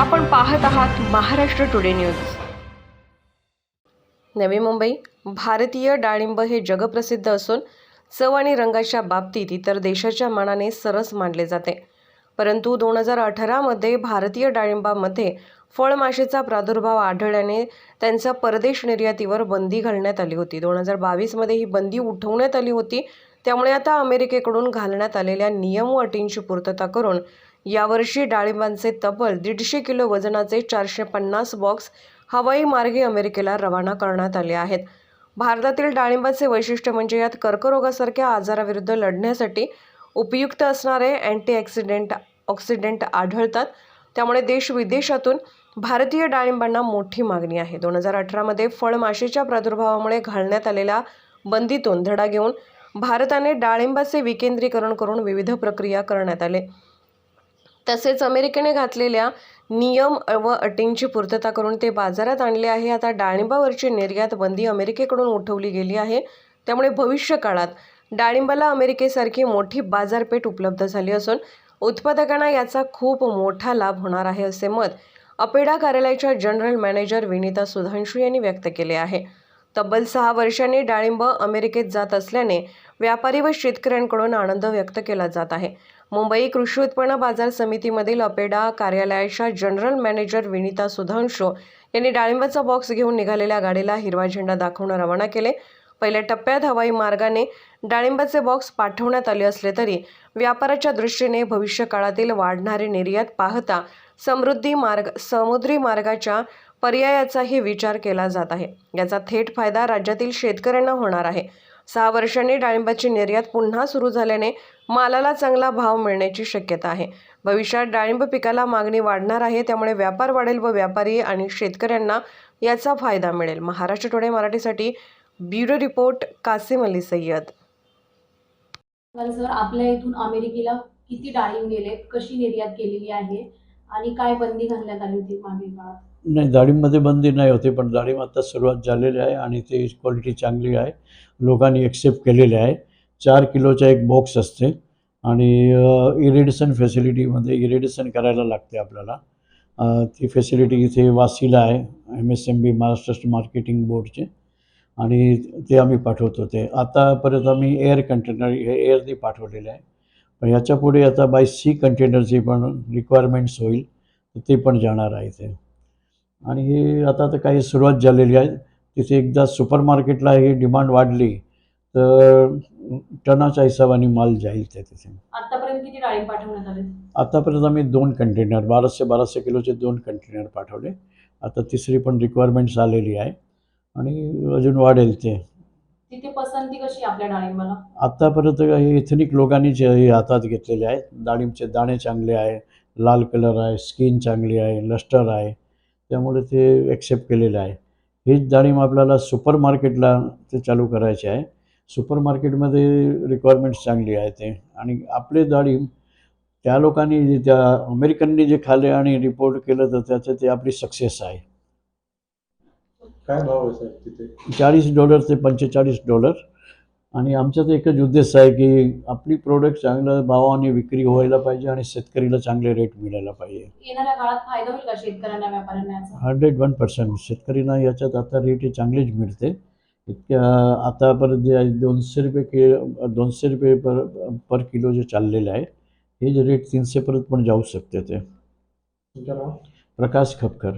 आपण पाहत आहात महाराष्ट्र टुडे न्यूज। नवी मुंबई। भारतीय डाळिंब हे जगप्रसिद्ध असून चव आणि रंगाच्या बाबतीत इतर देशाच्या मानाने सरस मानले जाते। परंतु 2018 मध्ये भारतीय डाळिंबामध्ये फळमाशीचा प्रादुर्भाव आढळल्याने त्यांच्या परदेश निर्यातीवर बंदी घालण्यात आली होती। 2022 मध्ये ही बंदी उठवण्यात आली होती। त्यामुळे आता अमेरिकेकडून घालण्यात आलेल्या नियम व अटींची पूर्तता करून यावर्षी डाळिंबांचे तब्बल 150 किलो वजनाचे 450 बॉक्स हवाई मार्गे अमेरिकेला रवाना करण्यात आले आहेत। भारतातील डाळिंबाचे वैशिष्ट्य म्हणजे यात कर्करोगासारख्या आजाराविरुद्ध लढण्यासाठी उपयुक्त असणारे अँटीऑक्सिडंट आढळतात। त्यामुळे देश विदेशातून भारतीय डाळिंबांना मोठी मागणी आहे। 2018 मध्ये फळमाशीच्या प्रादुर्भावामुळे घालण्यात आलेल्या बंदीतून धडा घेऊन भारताने डाळिंबाचे विकेंद्रीकरण करून विविध प्रक्रिया करण्यात आले। तसेच अमेरिकेने घातलेल्या नियम व अटींची पूर्तता करून ते बाजारात आणले आहे। आता डाळिंबावरची निर्यात बंदी अमेरिकेकडून उठवली गेली आहे। त्यामुळे भविष्य काळात डाळिंबाला अमेरिकेसारखी मोठी बाजारपेठ उपलब्ध झाली असून उत्पादकांना याचा खूप मोठा लाभ होणार आहे, असे मत अपेडा कार्यालयाच्या जनरल मॅनेजर विनीता सुधांशू यांनी व्यक्त केले आहे। तब्बल 6 वर्षांनी डाळिंब अमेरिकेत जात असल्याने व्यापारी व शेतकऱ्यांकडून आनंद व्यक्त केला जात आहे। मुंबई कृषी उत्पन्न बाजार समितीमधील अपेडा कार्यालयाच्या जनरल मॅनेजर विनीता सुधांशू यांनी डाळिंबाचा बॉक्स घेऊन निघालेल्या गाडीला हिरवा झेंडा दाखवून रवाना केले। पहिल्या टप्प्यात हवाई मार्गाने डाळिंबाचे बॉक्स पाठवण्यात आले असले तरी व्यापाराच्या दृष्टीने भविष्य काळातील वाढणारी निर्यात पाहता समुद्री मार्गाच्या पर्यायाचाही विचार केला जात आहे। याचा थेट फायदा राज्यातील शेतकऱ्यांना होणार आहे। 6 वर्षांनी डाळिंबाची निर्यात पुन्हा सुरू झाल्याने मालाला चांगला भाव मिळण्याची शक्यता आहे। भविष्यात डाळिंब पिकाला मागणी वाढणार आहे, त्यामुळे व्यापार वाढेल व व्यापारी आणि शेतकऱ्यांना याचा फायदा मिळेल। महाराष्ट्र टुडे मराठीसाठी bureau report Kasim Ali Sayyad. Sir, आपल्या इथून अमेरिकेला किती डाळिंब गेले, कशी निर्यात केलेली आहे आणि काय बंदी घालण्यात आली होती मागील काळात? नाही, डाळिंबमध्ये बंदी नाही होती, पण डाळिंब आता सुरुवात झालेली आहे आणि ते क्वालिटी चांगली आहे, लोकांनी एक्सेप्ट केलेली आहे। 4 किलोचा एक बॉक्स असते आणि इरिडेशन फॅसिलिटीमध्ये इरिडेशन करायला लागते आपल्याला। ती फॅसिलिटी इथे वाशीला आहे, MSMB महाराष्ट्र मार्केटिंग बोर्डचे, आणि ते आम्ही पाठवतो। ते आतापर्यंत आम्ही एअर कंटेनर एअरने पाठवलेले आहे, पण याच्यापुढे आता बाय सी कंटेनरची पण रिक्वायरमेंट्स होईल, ते पण जाणार आहे ते। आणि हे आता तर काही सुरुवात झालेली आहे। तिथे एकदा सुपर मार्केटला ही डिमांड वाढली तर टनाच्या हिशोबाने माल जाईल ते तिथे। आतापर्यंत किती डाळिंब पाठवण्यात आले? आतापर्यंत आम्ही 2 कंटेनर 1200 किलोचे 2 कंटेनर पाठवले। आता तिसरी पण रिक्वायरमेंट्स आलेली आहे आणि अजून वाढेल ते। तिथे पसंती कशी आपल्या डाळिंबाला? आतापर्यंत एथनिक लोकांनी जे हातात घेतलेले आहेत। डाळिंबचे दाणे चांगले आहे, लाल कलर आहे, स्किन चांगली आहे, लस्टर आहे, त्यामुळे ते एक्सेप्ट केलेलं आहे। हीच डाळिंब आपल्याला सुपर मार्केटला ते चालू करायचे आहे। सुपर मार्केटमध्ये रिक्वायरमेंट्स चांगली आहे ते, आणि आपले डाळिंब त्या लोकांनी त्या अमेरिकननी जे खाल्ले आणि रिपोर्ट केलं तर त्याचं ते आपली सक्सेस आहे। काय भाव आहे साहेब तिथे? $40 ते $45। आणि आमचा तर एकच उद्देश आहे की आपली प्रोडक्ट चांगल्या भावाने विक्री व्हायला पाहिजे आणि शेतकरीला चांगले रेट मिळायला पाहिजे। येणाऱ्या काळात फायदा होईल का शेतकऱ्यांना, व्यापाऱ्यांना याचा? 101% शेतकरींना याच्यात आता रेट चांगलीच मिळते। इतक्या आतापर्यंत जे $200 पर किलो जे चाललेलं आहे, हे जे रेट 300 पर्यंत पण जाऊ शकते ते। तुमचं नाव? प्रकाश खपकर।